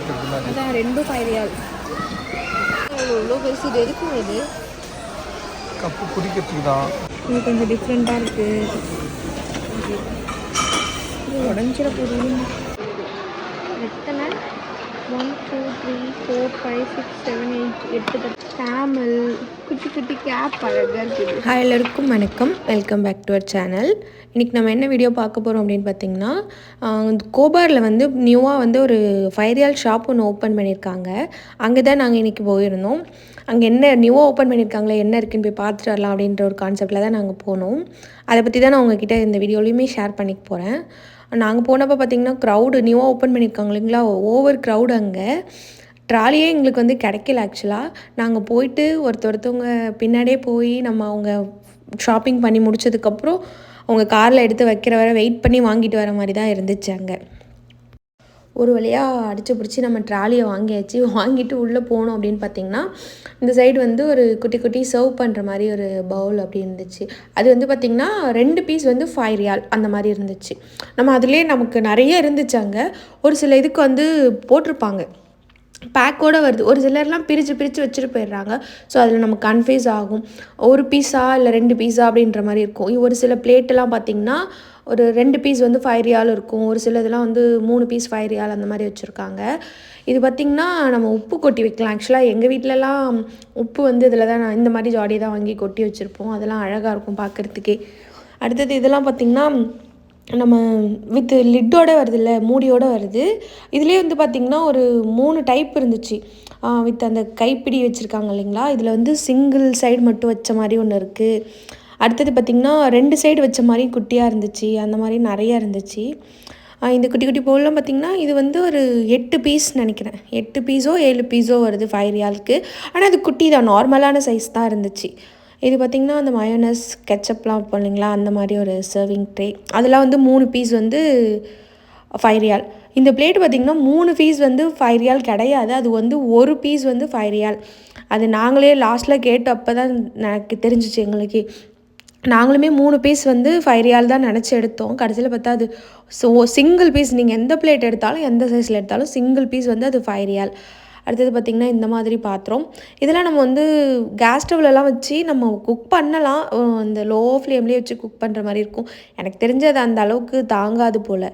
அதான் ரெண்டும் 5 ரியால். எவ்வளோ பெருசு இது, எதுக்கும் இது கப்பு குடிக்கிறதுக்கு தான். இது கொஞ்சம் டிஃப்ரெண்ட்டாக இருக்குது. இது உடஞ்சிட போகுது. எத்தனை 1 2 3 4 5 6 7 8 8 கேமல், குட்டி குட்டி கேப் அழகாக இருக்குது. ஹாய் எல்லாருக்கும் வணக்கம், welcome back to our channel. இன்றைக்கி நம்ம என்ன வீடியோ பார்க்க போகிறோம் அப்படின்னு பார்த்திங்கன்னா, கோபாரில் வந்து நியூவாக வந்து ஒரு 5 ரியால் ஷாப் ஒன்று ஓப்பன் பண்ணியிருக்காங்க. அங்கே தான் நாங்கள் இன்றைக்கி போயிருந்தோம். அங்கே என்ன நியூவாக ஓப்பன் பண்ணியிருக்காங்களே, என்ன இருக்குன்னு போய் பார்த்துட்டு வரலாம் அப்படின்ற ஒரு கான்செப்டில் தான் நாங்கள் போனோம். அதை பற்றி தான் நான் உங்ககிட்ட இந்த வீடியோலையுமே ஷேர் பண்ணிக்க போகிறேன். நாங்கள் போனப்போ பார்த்திங்கன்னா க்ரௌடு நியூவாக ஓப்பன் பண்ணியிருக்காங்க இல்லைங்களா, ஓவர் க்ரௌடு. அங்கே ட்ராலியே எங்களுக்கு வந்து கிடைக்கல. ஆக்சுவலாக நாங்கள் போயிட்டு ஒருத்தவங்க பின்னாடியே போய் நம்ம அவங்க ஷாப்பிங் பண்ணி முடிச்சதுக்கப்புறம் அவங்க காரில் எடுத்து வைக்கிற வரை வெயிட் பண்ணி வாங்கிட்டு வர மாதிரி தான் இருந்துச்சு. அங்கே ஒரு வழியாக அடித்து பிடிச்சி நம்ம ட்ராலியை வாங்கியாச்சு. வாங்கிட்டு உள்ளே போனோம் அப்படின்னு பார்த்திங்கன்னா, இந்த சைடு வந்து ஒரு குட்டி குட்டி சர்வ் பண்ணுற மாதிரி ஒரு பவுல் அப்படி இருந்துச்சு. அது வந்து பார்த்திங்கன்னா 2 பீஸ் வந்து 5 ரியால் அந்த மாதிரி இருந்துச்சு. நம்ம அதுலேயே நமக்கு நிறைய இருந்துச்சு. அங்கே ஒரு சில இதுக்கு வந்து போட்டிருப்பாங்க, பேக்கோடு வருது. ஒரு சிலர்லாம் பிரித்து வச்சுட்டு போயிடுறாங்க. ஸோ அதில் நமக்கு கன்ஃபியூஸ் ஆகும், ஒரு பீஸா இல்லை 2 பீஸா அப்படின்ற மாதிரி இருக்கும். ஒரு சில பிளேட்டெல்லாம் பார்த்திங்கன்னா ஒரு 2 பீஸ் வந்து 5 ரியால் இருக்கும். ஒரு சில இதெல்லாம் வந்து 3 பீஸ் 5 ரியால் அந்த மாதிரி வச்சுருக்காங்க. இது பார்த்திங்கன்னா நம்ம உப்பு கொட்டி வைக்கலாம். ஆக்சுவலாக எங்கள் வீட்டிலலாம் உப்பு வந்து இதில் தான் இந்த மாதிரி ஜாடி தான் வாங்கி கொட்டி வச்சுருப்போம். அதெல்லாம் அழகாக இருக்கும் பார்க்குறதுக்கே. அடுத்தது இதெல்லாம் பார்த்திங்கன்னா நம்ம வித் லிட்டோடு வருது இல்லை, மூடியோடு வருது. இதுலேயே வந்து பார்த்திங்கன்னா ஒரு 3 டைப் இருந்துச்சு. வித் அந்த கைப்பிடி வச்சுருக்காங்க இல்லைங்களா, இதில் வந்து சிங்கிள் சைடு மட்டும் வச்ச மாதிரி ஒன்று இருக்குது. அடுத்தது பார்த்திங்கன்னா 2 சைடு வச்ச மாதிரி குட்டியாக இருந்துச்சு. அந்த மாதிரி நிறையா இருந்துச்சு. இந்த குட்டி குட்டி பவுல்லாம் பார்த்திங்கன்னா இது வந்து ஒரு 8 பீஸ் நினைக்கிறேன். 8 பீஸோ 7 பீஸோ வருது 5 ரியாலுக்கு. ஆனால் அது குட்டி தான், நார்மலான சைஸ் தான் இருந்துச்சு. இது பார்த்திங்கன்னா அந்த மயோனஸ் கெச்சப்லாம் வைப்போம் இல்லைங்களா, அந்த மாதிரி ஒரு சர்விங் ட்ரே. அதெல்லாம் வந்து 3 பீஸ் வந்து 5 ரியால். இந்த பிளேட் பார்த்திங்கன்னா 3 பீஸ் வந்து 5 ரியால் கிடையாது. அது வந்து ஒரு பீஸ் வந்து 5 ரியால். அது நாங்களே லாஸ்ட்டில் கேட்டப்போ தான் எனக்கு தெரிஞ்சிச்சு. எங்களுக்கு நாங்களுமே 3 பீஸ் வந்து 5 ரியால் தான் நினச்சி எடுத்தோம். கடைசியில் பார்த்தா அது சிங்கிள் பீஸ். நீங்கள் எந்த பிளேட் எடுத்தாலும் எந்த சைஸில் எடுத்தாலும் சிங்கிள் பீஸ் வந்து அது 5 ரியால். அடுத்தது பார்த்திங்கன்னா இந்த மாதிரி பாத்திரம். இதெல்லாம் நம்ம வந்து கேஸ் ஸ்டவ்லலாம் வச்சு நம்ம குக் பண்ணலாம். இந்த லோ ஃப்ளேம்லேயே வச்சு குக் பண்ணுற மாதிரி இருக்கும். எனக்கு தெரிஞ்சது அந்த அளவுக்கு தாங்காது போல்.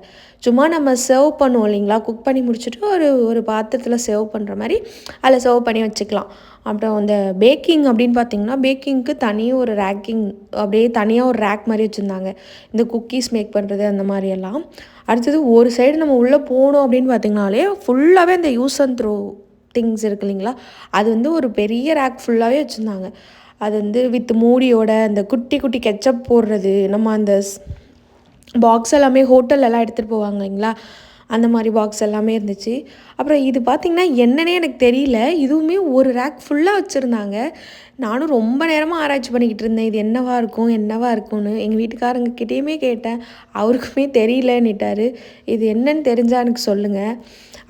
சும்மா நம்ம சர்வ் பண்ணுவோம் இல்லைங்களா, குக் பண்ணி முடிச்சுட்டு ஒரு பாத்திரத்தில் சர்வ் பண்ணுற மாதிரி அதில் சர்வ் பண்ணி வச்சுக்கலாம். அப்புறம் இந்த பேக்கிங் அப்படின்னு பார்த்திங்கன்னா, பேக்கிங்க்கு தனியாக ஒரு ரேக்கிங், அப்படியே தனியாக ஒரு ரேக் மாதிரி வச்சுருந்தாங்க, இந்த குக்கீஸ் மேக் பண்ணுறது அந்த மாதிரியெல்லாம். அடுத்தது ஒரு சைடு நம்ம உள்ளே போனோம் அப்படின்னு பார்த்திங்கனாலே ஃபுல்லாகவே இந்த யூஸ் அண்ட் த்ரோ திங்ஸ் இருக்கு இல்லைங்களா, அது வந்து ஒரு பெரிய ரேக் ஃபுல்லாகவே வச்சுருந்தாங்க. அது வந்து வித் மூடியோட அந்த குட்டி குட்டி கெச்சப் போடுறது, நம்ம அந்த பாக்ஸ் எல்லாமே ஹோட்டல்லலாம் எடுத்துகிட்டு போவாங்க இல்லைங்களா, அந்த மாதிரி பாக்ஸ் எல்லாமே இருந்துச்சு. அப்புறம் இது பார்த்திங்கன்னா என்னன்னே எனக்கு தெரியல, இதுவுமே ஒரு ரேக் ஃபுல்லாக வச்சுருந்தாங்க. நானும் ரொம்ப நேரமாக ஆராய்ச்சி பண்ணிக்கிட்டு இருந்தேன், இது என்னவா இருக்கும்னு. எங்கள் வீட்டுக்காரங்கக்கிட்டேயுமே கேட்டேன், அவருக்குமே தெரியலன்னுட்டார். இது என்னன்னு தெரிஞ்சால் எனக்கு சொல்லுங்கள்.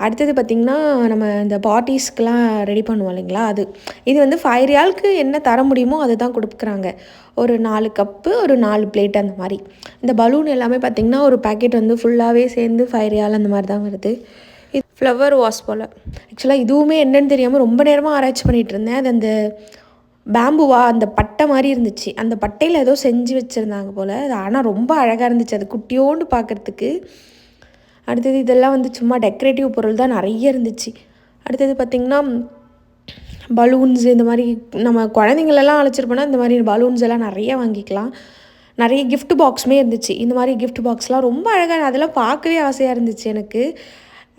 அடுத்தது பார்த்திங்கன்னா நம்ம இந்த பார்ட்டிஸ்க்கெலாம் ரெடி பண்ணுவோம் இல்லைங்களா, இது வந்து 5 ரியாலுக்கு என்ன தர முடியுமோ அது தான் கொடுக்குறாங்க. ஒரு 4 கப்பு, ஒரு 4 பிளேட் அந்த மாதிரி. இந்த பலூன் எல்லாமே பார்த்திங்கன்னா ஒரு பேக்கெட் வந்து ஃபுல்லாகவே சேர்ந்து 5 ரியால் அந்த மாதிரி தான் வருது. இது ஃப்ளவர் வாஷ் போல். ஆக்சுவலாக இதுவுமே என்னென்னு தெரியாமல் ரொம்ப நேரமாக ஆராய்ச்சி பண்ணிகிட்டு இருந்தேன். அது அந்த பேம்புவா, அந்த பட்டை மாதிரி இருந்துச்சு. அந்த பட்டையில் ஏதோ செஞ்சு வச்சுருந்தாங்க போல். அது ஆனால் ரொம்ப அழகாக இருந்துச்சு, அது குட்டியோண்டு பார்க்குறதுக்கு. அடுத்தது இதெல்லாம் வந்து சும்மா டெக்கரேட்டிவ் பொருள் தான் நிறைய இருந்துச்சு. அடுத்தது பார்த்திங்கன்னா பலூன்ஸ், இந்த மாதிரி நம்ம குழந்தைங்களெல்லாம் அழைச்சிட்டு போனால் இந்த மாதிரி பலூன்ஸ் எல்லாம் நிறைய வாங்கிக்கலாம். நிறைய கிஃப்ட் பாக்ஸுமே இருந்துச்சு. இந்த மாதிரி கிஃப்ட் பாக்ஸ்லாம் ரொம்ப அழகாக, அதெல்லாம் பார்க்கவே ஆசையாக இருந்துச்சு எனக்கு.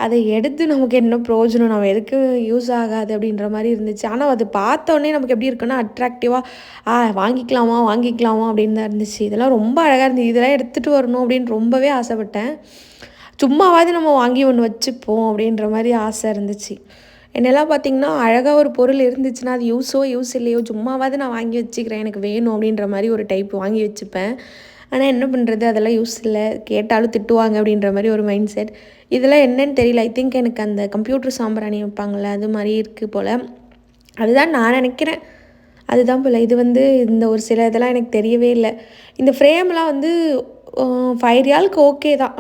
அதை எடுத்து நமக்கு என்ன பிரயோஜனம், நம்ம எதுக்கு யூஸ் ஆகாது அப்படின்ற மாதிரி இருந்துச்சு. ஆனால் அது பார்த்தோன்னே நமக்கு எப்படி இருக்குன்னா அட்ராக்டிவாக வாங்கிக்கலாமா அப்படின்னு தான் இருந்துச்சு. இதெல்லாம் ரொம்ப அழகாக இருந்துச்சு. இதெல்லாம் எடுத்துகிட்டு வரணும் அப்படின்னு ரொம்பவே ஆசைப்பட்டேன். சும்மாவாது நம்ம வாங்கி ஒன்று வச்சுப்போம் அப்படின்ற மாதிரி ஆசை இருந்துச்சு. என்னெல்லாம் பார்த்திங்கன்னா அழகாக ஒரு பொருள் இருந்துச்சுன்னா அது யூஸ் இல்லையோ சும்மாவாது நான் வாங்கி வச்சுக்கிறேன், எனக்கு வேணும் அப்படின்ற மாதிரி ஒரு டைப் வாங்கி வச்சுப்பேன். ஆனால் என்ன பண்ணுறது, அதெல்லாம் யூஸ் இல்லை, கேட்டாலும் திட்டுவாங்க அப்படின்ற மாதிரி ஒரு மைண்ட் செட். இதெல்லாம் என்னன்னு தெரியல. ஐ திங்க் எனக்கு அந்த கம்ப்யூட்டர் சாம்பிராணி வைப்பாங்கள்ல, அது மாதிரி இருக்குது போல். அதுதான் நான் நினைக்கிறேன், அதுதான் போல். இது வந்து இந்த ஒரு சில இதெல்லாம் எனக்கு தெரியவே இல்லை. இந்த ஃப்ரேம்லாம் வந்து 5 ரியாலுக்கு ஓகே தான்,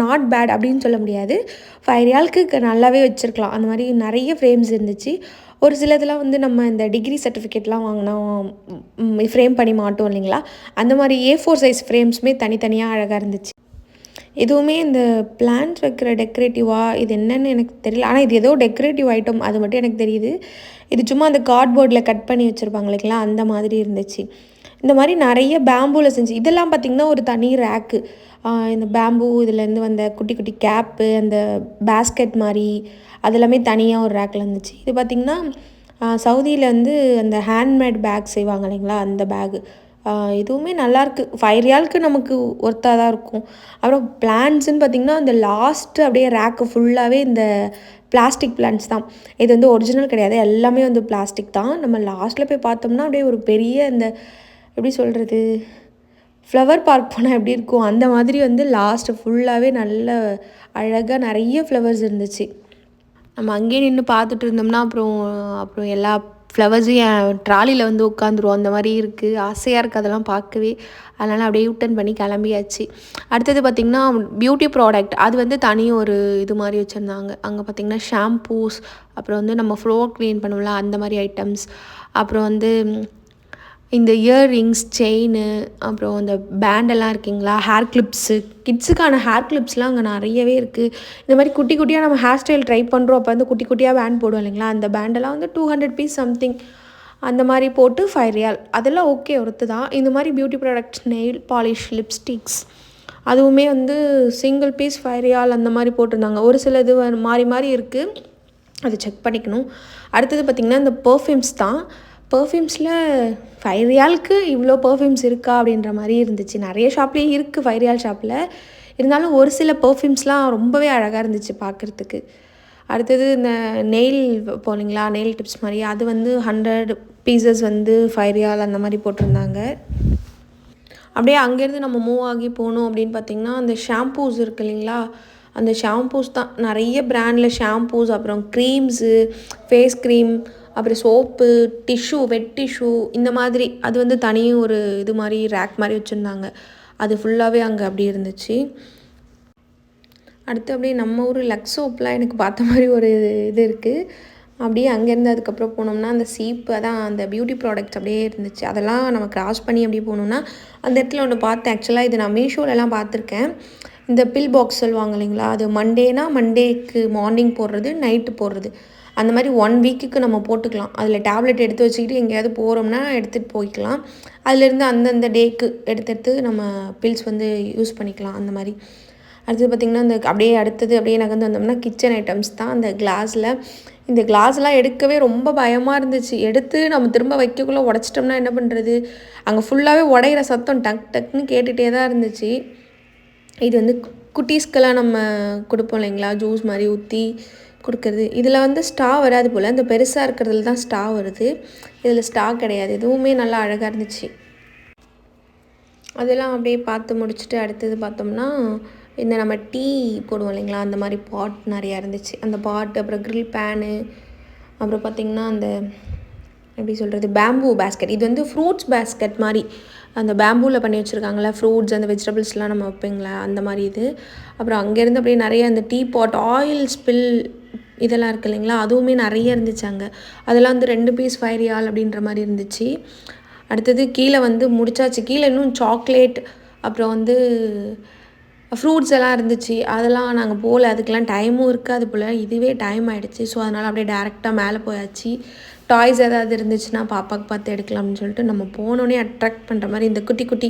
நாட் பேட் அப்படின்னு சொல்ல முடியாது. 5 ரியாலுக்கு நல்லாவே வச்சுருக்கலாம். அந்த மாதிரி நிறைய ஃப்ரேம்ஸ் இருந்துச்சு. ஒரு சிலதெல்லாம் வந்து நம்ம இந்த டிகிரி சர்டிஃபிகேட்லாம் வாங்கினா ஃப்ரேம் பண்ணி மாட்டோம் இல்லைங்களா, அந்த மாதிரி A4 சைஸ் ஃப்ரேம்ஸுமே தனித்தனியாக அழகாக இருந்துச்சு. எதுவுமே இந்த பிளான்ட் வைக்கிற டெக்கரேட்டிவாக இது என்னன்னு எனக்கு தெரியல. ஆனால் இது ஏதோ டெக்கரேட்டிவ் ஐட்டம் அது மட்டும் எனக்கு தெரியுது. இது சும்மா அந்த கார்ட்போர்டில் கட் பண்ணி வச்சுருப்பாங்க இல்லைங்களா, அந்த மாதிரி இருந்துச்சு. இந்த மாதிரி நிறைய பேம்பூவில் செஞ்சு இதெல்லாம் பார்த்திங்கன்னா ஒரு தனி ரேக்கு. இந்த பேம்பூ இதுலேருந்து வந்த குட்டி குட்டி கேப்பு, அந்த பேஸ்கெட் மாதிரி அதெல்லாமே தனியாக ஒரு ரேக்கில் இருந்துச்சு. இது பார்த்திங்கன்னா சவுதியில் வந்து அந்த ஹேண்ட்மேட் பேக் செய்வாங்க இல்லைங்களா, அந்த பேகு. இதுவுமே நல்லாயிருக்கு. 5 ரியாலுக்கு நமக்கு ஒர்த்தாக தான் இருக்கும். அப்புறம் பிளான்ட்ஸுன்னு பார்த்திங்கன்னா அந்த லாஸ்ட்டு அப்படியே ரேக்கு ஃபுல்லாகவே இந்த பிளாஸ்டிக் பிளான்ட்ஸ் தான். இது வந்து ஒரிஜினல் கிடையாது, எல்லாமே வந்து பிளாஸ்டிக் தான். நம்ம லாஸ்ட்டில் போய் பார்த்தோம்னா அப்படியே ஒரு பெரிய இந்த எப்படி சொல்கிறது, ஃப்ளவர் பார்க் போனால் எப்படி இருக்கும் அந்த மாதிரி வந்து லாஸ்ட்டு ஃபுல்லாகவே நல்ல அழகாக நிறைய ஃப்ளவர்ஸ் இருந்துச்சு. நம்ம அங்கேயே நின்று பார்த்துட்டு இருந்தோம்னா அப்புறம் எல்லா ஃப்ளவர்ஸையும் என் ட்ராலியில் வந்து உட்காந்துருவோம். அந்த மாதிரி இருக்குது, ஆசையாக இருக்குது அதெல்லாம் பார்க்கவே. அதனால் அப்படியே யூட்டன் பண்ணி கிளம்பியாச்சு. அடுத்தது பார்த்திங்கன்னா பியூட்டி ப்ராடக்ட், அது வந்து தனி ஒரு இது மாதிரி வச்சுருந்தாங்க. அங்கே பார்த்திங்கன்னா ஷாம்பூஸ், அப்புறம் வந்து நம்ம ஃப்ளோர் க்ளீன் பண்ணுவோம்ல அந்த மாதிரி ஐட்டம்ஸ், அப்புறம் வந்து இந்த இயர்ரிங்ஸ், செயினு, அப்புறம் இந்த பேண்டெல்லாம் இருக்குங்களா, ஹேர் கிளிப்ஸு, கிட்ஸுக்கான ஹேர் கிளிப்ஸ்லாம் அங்கே நிறையவே இருக்குது. இந்த மாதிரி குட்டி குட்டியாக நம்ம ஹேர் ஸ்டைல் ட்ரை பண்ணுறோம், அப்போ வந்து குட்டி குட்டியாக பேண்ட் போடுவோம் இல்லைங்களா, அந்த பேண்டெல்லாம் வந்து 200 பீஸ் சம்திங் அந்த மாதிரி போட்டு 5 ரியால். அதெல்லாம் ஓகே ஒருத்து தான். இந்த மாதிரி beauty products, nail polish, lipsticks அதுவுமே வந்து சிங்கிள் பீஸ் 5 ரியால் அந்த மாதிரி போட்டிருந்தாங்க. ஒரு சில இது மாறி மாறி இருக்குது, அதை செக் பண்ணிக்கணும். அடுத்தது பார்த்திங்கன்னா இந்த பர்ஃப்யூம்ஸ் தான். பர்ஃப்யூம்ஸில் 5 ரியாலுக்கு இவ்வளோ பர்ஃப்யூம்ஸ் இருக்கா அப்படின்ற மாதிரி இருந்துச்சு. நிறைய ஷாப்லேயும் இருக்குது 5 ரியால் ஷாப்பில். இருந்தாலும் ஒரு சில பர்ஃப்யூம்ஸ்லாம் ரொம்பவே அழகாக இருந்துச்சு பார்க்குறதுக்கு. அடுத்தது இந்த நெயில் போனீங்களா, நெயில் டிப்ஸ் மாதிரி, அது வந்து 100 பீசஸ் வந்து 5 ரியால் அந்த மாதிரி போட்டிருந்தாங்க. அப்படியே அங்கேருந்து நம்ம மூவ் ஆகி போகணும் அப்படின்னு பார்த்திங்கன்னா அந்த ஷாம்பூஸ் இருக்குது இல்லைங்களா, அந்த ஷாம்பூஸ் தான் நிறைய பிராண்டில் ஷாம்பூஸ், அப்புறம் க்ரீம்ஸு, ஃபேஸ் க்ரீம், அப்புறம் சோப்பு, டிஷ்யூ, வெட் டிஷ்யூ இந்த மாதிரி அது வந்து தனியும் ஒரு இது மாதிரி ரேக் மாதிரி வச்சுருந்தாங்க. அது ஃபுல்லாகவே அங்கே அப்படி இருந்துச்சு. அடுத்து அப்படியே நம்ம ஊர் லக்ஸ் சோப்லாம் எனக்கு பார்த்த மாதிரி ஒரு இது இருக்குது. அப்படியே அங்கேருந்து அதுக்கப்புறம் போனோம்னா அந்த சீப்பு, அதான் அந்த பியூட்டி ப்ராடக்ட்ஸ் அப்படியே இருந்துச்சு. அதெல்லாம் நம்ம கிராஸ் பண்ணி அப்படி போகணுன்னா அந்த இடத்துல ஒன்று பார்த்தேன். ஆக்சுவலாக இது நான் மீஷோலலாம் பார்த்துருக்கேன். இந்த பில் பாக்ஸ் சொல்லுவாங்க இல்லைங்களா, அது மண்டேக்கு மார்னிங் போடுறது, நைட்டு போடுறது, அந்த மாதிரி 1 வீக்குக்கு நம்ம போட்டுக்கலாம். அதில் டேப்லெட் எடுத்து வச்சுக்கிட்டு எங்கேயாவது போகிறோம்னா எடுத்துகிட்டு போய்க்கலாம். அதுலேருந்து அந்தந்த டேக்கு எடுத்து நம்ம பில்ஸ் வந்து யூஸ் பண்ணிக்கலாம் அந்த மாதிரி. அடுத்தது பார்த்திங்கன்னா இந்த அப்படியே நகர்ந்து வந்தோம்னா கிச்சன் ஐட்டம்ஸ் தான். அந்த இந்த கிளாஸ்லாம் எடுக்கவே ரொம்ப பயமாக இருந்துச்சு. எடுத்து நம்ம திரும்ப வைக்கக்குள்ளே உடச்சிட்டோம்னா என்ன பண்ணுறது, அங்கே ஃபுல்லாகவே உடையிற சத்தம் டக் டக்குன்னு கேட்டுகிட்டே தான் இருந்துச்சு. இது வந்து குட்டீஸ்க்கெல்லாம் நம்ம கொடுப்போம் இல்லைங்களா, ஜூஸ் மாதிரி ஊற்றி கொடுக்குறது. இதில் வந்து ஸ்டா வராது போல், இந்த பெருசாக இருக்கிறதுல தான் ஸ்டா வருது, இதில் ஸ்டா கிடையாது. இதுவுமே நல்லா அழகாக இருந்துச்சு. அதெல்லாம் அப்படியே பார்த்து முடிச்சுட்டு அடுத்தது பார்த்தோம்னா இந்த நம்ம டீ போடுவோம் இல்லைங்களா, அந்த மாதிரி பாட் நிறையா இருந்துச்சு. அந்த பாட், அப்புறம் க்ரில் பேனு, அப்புறம் பார்த்திங்கன்னா அந்த எப்படி சொல்கிறது, பேம்பூ பேஸ்கெட். இது வந்து ஃப்ரூட்ஸ் பேஸ்கெட் மாதிரி அந்த பேம்பூவில் பண்ணி வச்சுருக்காங்களா, ஃப்ரூட்ஸ் அந்த வெஜிடபிள்ஸ்லாம் நம்ம வைப்பீங்களா அந்த மாதிரி இது. அப்புறம் அங்கேருந்து அப்படியே நிறைய அந்த டீ பாட், ஆயில் ஸ்பில் இதெல்லாம் இருக்குது இல்லைங்களா, அதுவுமே நிறைய இருந்துச்சு அங்கே. அதெல்லாம் வந்து 2 பீஸ் 5 ரியால் அப்படின்ற மாதிரி இருந்துச்சு. அடுத்தது கீழே வந்து முடிச்சாச்சு. கீழே இன்னும் சாக்லேட், அப்புறம் வந்து ஃப்ரூட்ஸ் எல்லாம் இருந்துச்சு. அதெல்லாம் நாங்கள் போகல, அதுக்கெலாம் டைமும் இருக்காது போல். இதுவே டைம் ஆகிடுச்சு. ஸோ அதனால் அப்படியே டேரெக்டாக மேலே போயாச்சு. டாய்ஸ் ஏதாவது இருந்துச்சுன்னா பாப்பாவுக்கு பார்த்து எடுக்கலாம்னு சொல்லிட்டு நம்ம போனோடனே அட்ராக்ட் பண்ணுற மாதிரி இந்த குட்டி குட்டி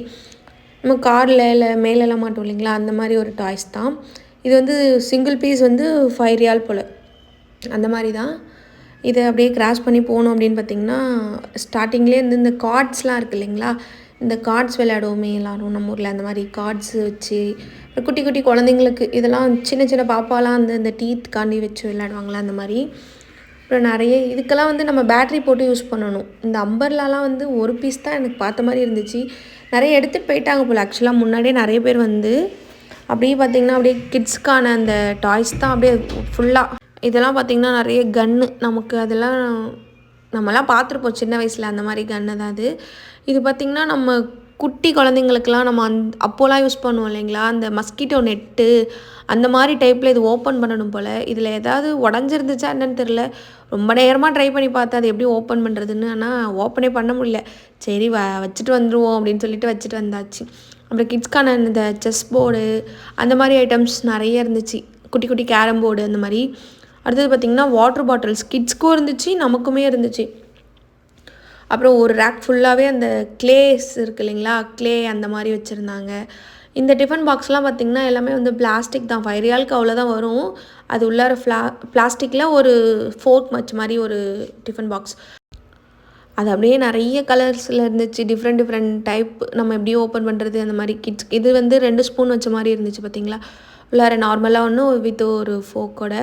நம்ம காரில் இல்லை மேலெல்லாம் மாட்டோம் இல்லைங்களா, அந்த மாதிரி ஒரு டாய்ஸ் தான். இது வந்து சிங்கிள் பீஸ் வந்து 5 ரியால் போல், அந்த மாதிரி தான். இதை அப்படியே கிராஸ் பண்ணி போனோம் அப்படின்னு பார்த்திங்கன்னா ஸ்டார்டிங்லேயே இந்த கார்ட்ஸ்லாம் இருக்குது இல்லைங்களா, இந்த கார்ட்ஸ் விளையாடுவோமே எல்லோரும் நம்ம ஊரில், அந்த மாதிரி கார்ட்ஸ் வச்சு குட்டி குட்டி குழந்தைங்களுக்கு இதெல்லாம் சின்ன சின்ன பாப்பாலாம் இந்த டீத் காண்டி வச்சு விளையாடுவாங்களா அந்த மாதிரி. அப்புறம் நிறைய இதுக்கெல்லாம் வந்து நம்ம பேட்ரி போட்டு யூஸ் பண்ணணும். இந்த அம்பர்லாலாம் வந்து ஒரு பீஸ் தான் எனக்கு பார்த்த மாதிரி இருந்துச்சு. நிறைய எடுத்துகிட்டு போயிட்டாங்க போல். ஆக்சுவலாக முன்னாடியே நிறைய பேர் வந்து அப்படியே பார்த்திங்கன்னா அப்படியே கிட்ஸ்க்கான அந்த டாய்ஸ் தான் அப்படியே ஃபுல்லாக. இதெல்லாம் பார்த்திங்கன்னா நிறைய கன்று, நமக்கு அதெல்லாம் நம்மலாம் பார்த்துருப்போம் சின்ன வயசில், அந்த மாதிரி கன்று தான் அது. இது பார்த்திங்கன்னா நம்ம குட்டி குழந்தைங்களுக்குலாம் நம்ம அப்போலாம் யூஸ் பண்ணுவோம் இல்லைங்களா, அந்த மஸ்கிட்டோ நெட்டு அந்த மாதிரி டைப்பில் இது ஓப்பன் பண்ணணும் போல். இதில் ஏதாவது உடஞ்சிருந்துச்சா என்னன்னு தெரில. ரொம்ப நேரமாக ட்ரை பண்ணி பார்த்தேன் அது எப்படி ஓப்பன் பண்ணுறதுன்னு. ஆனால் ஓப்பனே பண்ண முடியல. சரி வச்சுட்டு வந்துடுவோம் அப்படின்னு சொல்லிட்டு வச்சுட்டு வந்தாச்சு. அப்புறம் கிட்ஸ்க்கான இந்த செஸ் போர்டு அந்த மாதிரி ஐட்டம்ஸ் நிறைய இருந்துச்சு. குட்டி குட்டி கேரம் போர்டு அந்த மாதிரி. அடுத்தது பார்த்திங்கன்னா வாட்டர் பாட்டில்ஸ் கிட்ஸ்க்கும் இருந்துச்சு, நமக்குமே இருந்துச்சு. அப்புறம் ஒரு ரேக் ஃபுல்லாகவே அந்த க்ளேஸ் இருக்குது இல்லைங்களா, க்ளே அந்த மாதிரி வச்சுருந்தாங்க. இந்த டிஃபன் பாக்ஸ்லாம் பார்த்திங்கன்னா எல்லாமே வந்து பிளாஸ்டிக் தான். 5 ரியாலுக்கு அவ்வளோதான் வரும். அது உள்ளார பிளாஸ்டிக்கில் ஒரு ஃபோர்க் மச் மாதிரி ஒரு டிஃபன் பாக்ஸ். அது அப்படியே நிறைய கலர்ஸில் இருந்துச்சு. டிஃப்ரெண்ட் டைப் நம்ம எப்படி ஓப்பன் பண்ணுறது அந்த மாதிரி கிட்ஸ். இது வந்து 2 ஸ்பூன் வச்ச மாதிரி இருந்துச்சு பார்த்திங்களா. உள்ளார நார்மலாக ஒன்று வித் ஒரு ஃபோக்கோட.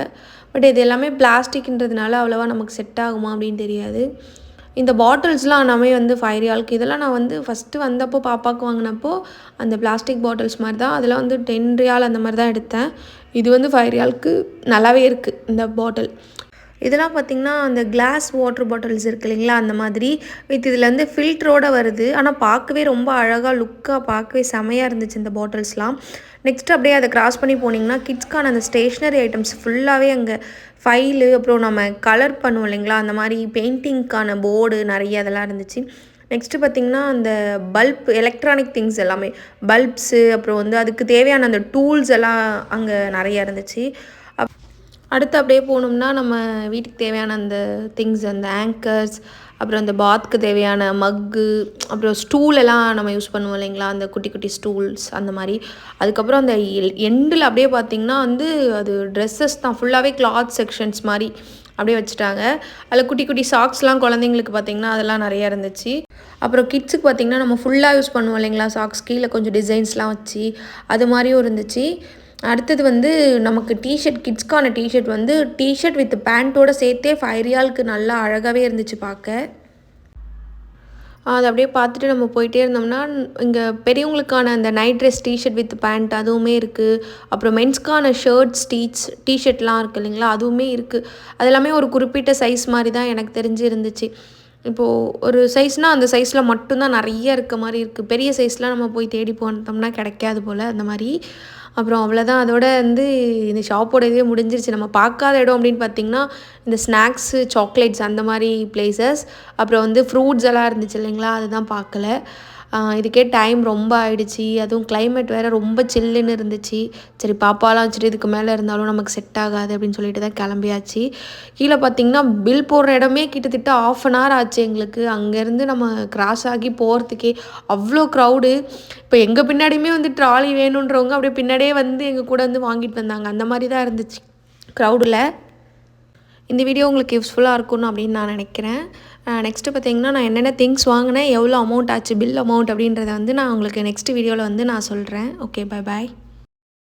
பட் இது எல்லாமே பிளாஸ்டிக்ன்றதுனால அவ்வளோவா நமக்கு செட் ஆகுமா அப்படின்னு தெரியாது. இந்த பாட்டில்ஸ்லாம் எல்லாமே வந்து 5 ரியாலுக்கு. இதெல்லாம் நான் வந்து ஃபஸ்ட்டு வந்தப்போ பாப்பாவுக்கு வாங்கினப்போ அந்த பிளாஸ்டிக் பாட்டில்ஸ் மாதிரி தான். அதெல்லாம் வந்து 10 ரியால் அந்த மாதிரி தான் எடுத்தேன். இது வந்து 5 ரியாலுக்கு நல்லாவே இருக்குது இந்த பாட்டில். இதெல்லாம் பார்த்திங்கன்னா அந்த கிளாஸ் வாட்டர் பாட்டில்ஸ் இருக்குது இல்லைங்களா, அந்த மாதிரி வித் இதில் வந்து ஃபில்டரோடு வருது. ஆனால் பார்க்கவே ரொம்ப அழகாக லுக்காக பார்க்கவே செமையாக இருந்துச்சு இந்த பாட்டில்ஸ்லாம். நெக்ஸ்ட் அப்படியே அதை கிராஸ் பண்ணி போனீங்கன்னா கிட்ஸ்க்கான அந்த ஸ்டேஷ்னரி ஐட்டம்ஸ் ஃபுல்லாகவே அங்கே ஃபைலு, அப்புறம் நம்ம கலர் பண்ணுவோம் இல்லைங்களா, அந்த மாதிரி பெயிண்டிங்க்கான போர்டு நிறைய அதெல்லாம் இருந்துச்சு. நெக்ஸ்ட்டு பார்த்திங்கன்னா அந்த பல்ப் எலக்ட்ரானிக் திங்ஸ் எல்லாமே பல்ப்ஸு, அப்புறம் வந்து அதுக்கு தேவையான அந்த டூல்ஸ் எல்லாம் அங்கே நிறையா இருந்துச்சு. அடுத்து அப்படியே போனோம்னா நம்ம வீட்டுக்கு தேவையான அந்த திங்ஸ், அந்த ஆங்கர்ஸ், அப்புறம் அந்த பாத்துக்கு தேவையான மக்கு, அப்புறம் ஸ்டூல் எல்லாம் நம்ம யூஸ் பண்ணுவோம் இல்லைங்களா, அந்த குட்டி குட்டி ஸ்டூல்ஸ் அந்த மாதிரி. அதுக்கப்புறம் அந்த எண்டில் அப்படியே பார்த்திங்கன்னா வந்து அது ட்ரெஸ்ஸஸ் தான் ஃபுல்லாகவே கிளாத் செக்ஷன்ஸ் மாதிரி அப்படியே வச்சுட்டாங்க. அதில் குட்டி குட்டி சாக்ஸ்லாம் குழந்தைங்களுக்கு பார்த்திங்கன்னா அதெல்லாம் நிறையா இருந்துச்சு. அப்புறம் கிட்ஸுக்கு பார்த்திங்கன்னா நம்ம ஃபுல்லாக யூஸ் பண்ணுவோம் இல்லைங்களா சாக்ஸ், கீழே கொஞ்சம் டிசைன்ஸ்லாம் வச்சு அது மாதிரியும் இருந்துச்சு. அடுத்தது வந்து நமக்கு டிஷர்ட், கிட்ஸ்க்கான டிஷர்ட் வந்து டிஷர்ட் வித் பேண்ட்டோடு சேர்த்தே 5 ரியாலுக்கு நல்லா அழகாகவே இருந்துச்சு பார்க்க. அதை அப்படியே பார்த்துட்டு நம்ம போயிட்டே இருந்தோம்னா இங்கே பெரியவங்களுக்கான அந்த night dress t-shirt with pant அதுவுமே இருக்குது. அப்புறம் மென்ஸ்க்கான ஷர்ட்ஸ் டிஷர்ட்லாம் இருக்குது இல்லைங்களா, அதுவுமே இருக்குது. அதெல்லாமே ஒரு குறிப்பிட்ட சைஸ் மாதிரி தான் எனக்கு தெரிஞ்சு இருந்துச்சு. இப்போது ஒரு சைஸ்னால் அந்த சைஸில் மட்டும்தான் நிறைய இருக்க மாதிரி இருக்குது. பெரிய சைஸ்லாம் நம்ம போய் தேடி போனோம்னா கிடைக்காது போல் அந்த மாதிரி. அப்புறம் அவ்வளோதான், அதோட வந்து இந்த ஷாப்போட இதுவே முடிஞ்சிருச்சு. நம்ம பார்க்காத இடம் அப்படின்னு பார்த்திங்கன்னா இந்த ஸ்நாக்ஸு, சாக்லேட்ஸ் அந்த மாதிரி பிளேசஸ், அப்புறம் வந்து ஃப்ரூட்ஸ் எல்லாம் இருந்துச்சு இல்லைங்களா, அதுதான் பார்க்கல. இதுக்கே டைம் ரொம்ப ஆகிடுச்சி. அதுவும் கிளைமேட் வேறு ரொம்ப சில்லுன்னு இருந்துச்சு. சரி பாப்பாலாம் வச்சுட்டு இதுக்கு மேலே இருந்தாலும் நமக்கு செட் ஆகாது அப்படின்னு சொல்லிட்டு தான் கிளம்பியாச்சு. கீழே பார்த்திங்கன்னா பில் போடுற இடமே கிட்டத்தட்ட 1/2 hour ஆச்சு எங்களுக்கு. அங்கேருந்து நம்ம கிராஸ் ஆகி போகிறதுக்கே அவ்வளோ க்ரௌடு. இப்போ எங்கள் பின்னாடியுமே வந்து ட்ராலி வேணுன்றவங்க அப்படியே பின்னாடியே வந்து எங்கள் கூட வந்து வாங்கிட்டு வந்தாங்க. அந்த மாதிரி தான் இருந்துச்சு க்ரௌடில். இந்த வீடியோ உங்களுக்கு யூஸ்ஃபுல்லாக இருக்கும்னு அப்படின்னு நான் நினைக்கிறேன். நெக்ஸ்ட்டு பார்த்திங்கன்னா நான் என்னென்ன திங்ஸ் வாங்கினேன், எவ்வளோ அமௌண்ட் ஆச்சு, பில் அமௌண்ட் அப்படின்றத வந்து நான் உங்களுக்கு நெக்ஸ்ட் வீடியோவில் வந்து நான் சொல்கிறேன். Okay, bye bye.